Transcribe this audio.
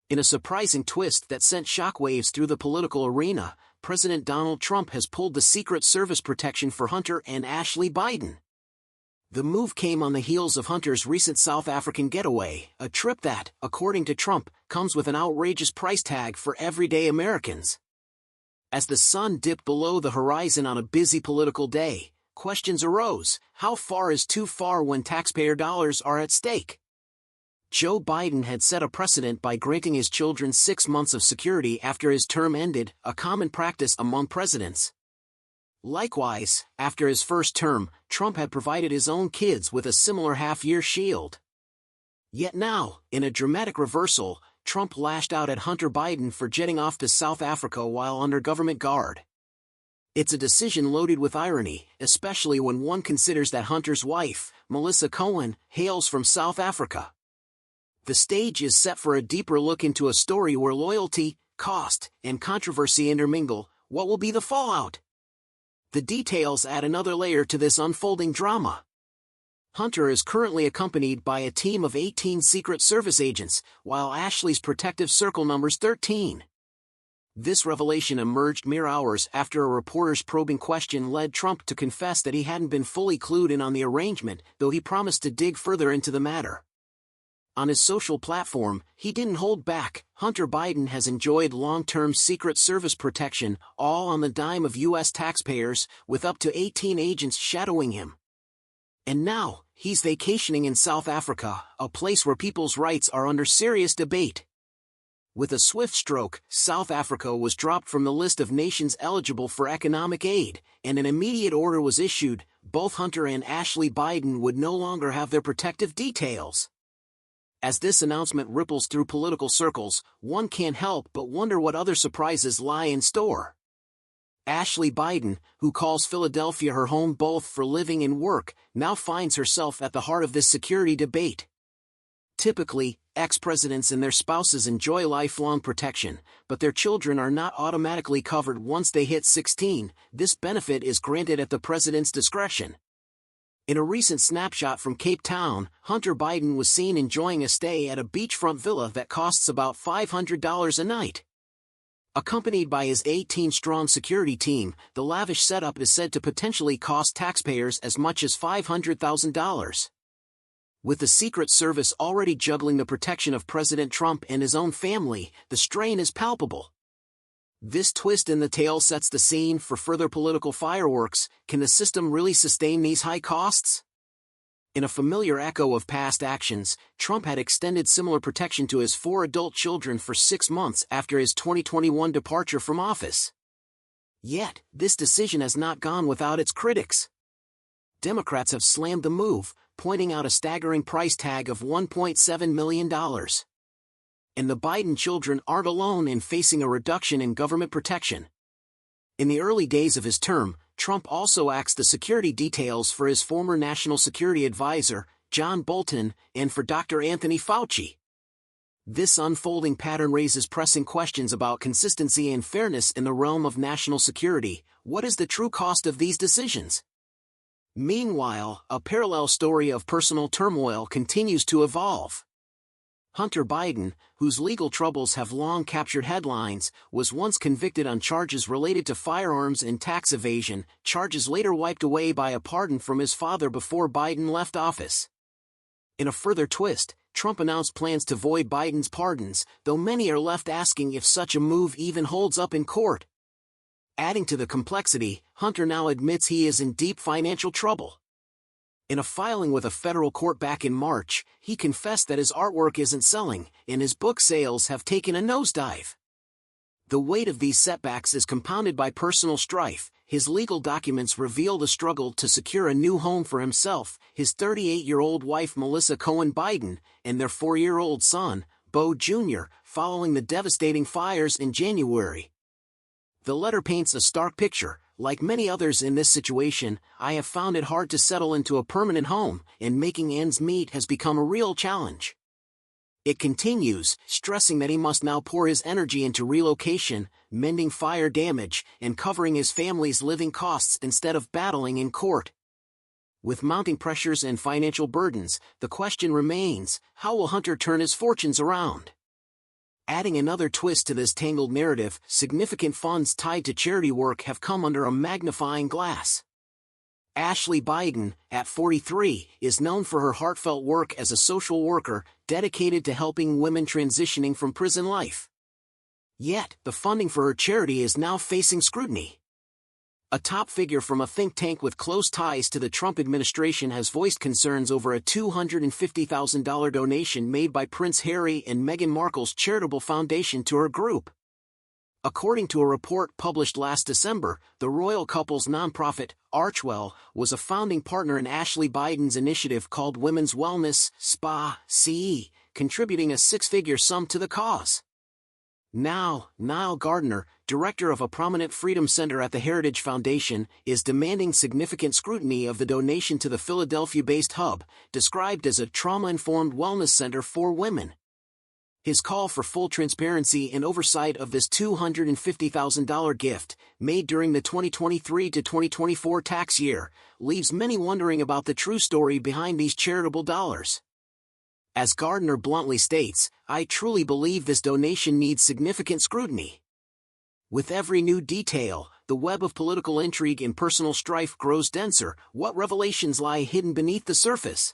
In a surprising twist that sent shockwaves through the political arena, President Donald Trump has pulled the Secret Service protection for Hunter and Ashley Biden. The move came on the heels of Hunter's recent South African getaway, a trip that, according to Trump, comes with an outrageous price tag for everyday Americans. As the sun dipped below the horizon on a busy political day, questions arose: how far is too far when taxpayer dollars are at stake? Joe Biden had set a precedent by granting his children 6 months of security after his term ended, a common practice among presidents. Likewise, after his first term, Trump had provided his own kids with a similar half-year shield. Yet now, in a dramatic reversal, Trump lashed out at Hunter Biden for jetting off to South Africa while under government guard. It's a decision loaded with irony, especially when one considers that Hunter's wife, Melissa Cohen, hails from South Africa. The stage is set for a deeper look into a story where loyalty, cost, and controversy intermingle. What will be the fallout? The details add another layer to this unfolding drama. Hunter is currently accompanied by a team of 18 Secret Service agents, while Ashley's protective circle numbers 13. This revelation emerged mere hours after a reporter's probing question led Trump to confess that he hadn't been fully clued in on the arrangement, though he promised to dig further into the matter. On his social platform, he didn't hold back. Hunter Biden has enjoyed long-term Secret Service protection, all on the dime of U.S. taxpayers, with up to 18 agents shadowing him. And now, he's vacationing in South Africa, a place where people's rights are under serious debate. With a swift stroke, South Africa was dropped from the list of nations eligible for economic aid, and an immediate order was issued: both Hunter and Ashley Biden would no longer have their protective details. As this announcement ripples through political circles, one can't help but wonder what other surprises lie in store. Ashley Biden, who calls Philadelphia her home both for living and work, now finds herself at the heart of this security debate. Typically, ex-presidents and their spouses enjoy lifelong protection, but their children are not automatically covered once they hit 16. This benefit is granted at the president's discretion. In a recent snapshot from Cape Town, Hunter Biden was seen enjoying a stay at a beachfront villa that costs about $500 a night. Accompanied by his 18-strong security team, the lavish setup is said to potentially cost taxpayers as much as $500,000. With the Secret Service already juggling the protection of President Trump and his own family, the strain is palpable. This twist in the tale sets the scene for further political fireworks. Can the system really sustain these high costs? In a familiar echo of past actions, Trump had extended similar protection to his 4 adult children for 6 months after his 2021 departure from office. Yet, this decision has not gone without its critics. Democrats have slammed the move, pointing out a staggering price tag of $1.7 million. And the Biden children aren't alone in facing a reduction in government protection. In the early days of his term, Trump also axed the security details for his former national security advisor, John Bolton, and for Dr. Anthony Fauci. This unfolding pattern raises pressing questions about consistency and fairness in the realm of national security. What is the true cost of these decisions? Meanwhile, a parallel story of personal turmoil continues to evolve. Hunter Biden, whose legal troubles have long captured headlines, was once convicted on charges related to firearms and tax evasion, charges later wiped away by a pardon from his father before Biden left office. In a further twist, Trump announced plans to void Biden's pardons, though many are left asking if such a move even holds up in court. Adding to the complexity, Hunter now admits he is in deep financial trouble. In a filing with a federal court back in March, he confessed that his artwork isn't selling, and his book sales have taken a nosedive. The weight of these setbacks is compounded by personal strife. His legal documents reveal the struggle to secure a new home for himself, his 38-year-old wife Melissa Cohen Biden, and their 4-year-old son, Beau Jr., following the devastating fires in January. The letter paints a stark picture. Like many others in this situation, I have found it hard to settle into a permanent home, and making ends meet has become a real challenge. It continues, stressing that he must now pour his energy into relocation, mending fire damage, and covering his family's living costs instead of battling in court. With mounting pressures and financial burdens, the question remains: how will Hunter turn his fortunes around? Adding another twist to this tangled narrative, significant funds tied to charity work have come under a magnifying glass. Ashley Biden, at 43, is known for her heartfelt work as a social worker, dedicated to helping women transitioning from prison life. Yet, the funding for her charity is now facing scrutiny. A top figure from a think tank with close ties to the Trump administration has voiced concerns over a $250,000 donation made by Prince Harry and Meghan Markle's charitable foundation to her group. According to a report published last December, the royal couple's nonprofit, Archewell, was a founding partner in Ashley Biden's initiative called Women's Wellness Spa CE, contributing a six-figure sum to the cause. Now, Niall Gardner, director of a prominent freedom center at the Heritage Foundation, is demanding significant scrutiny of the donation to the Philadelphia-based hub, described as a trauma-informed wellness center for women. His call for full transparency and oversight of this $250,000 gift, made during the 2023 to 2024 tax year, leaves many wondering about the true story behind these charitable dollars. As Gardner bluntly states, "I truly believe this donation needs significant scrutiny." With every new detail, the web of political intrigue and personal strife grows denser. What revelations lie hidden beneath the surface?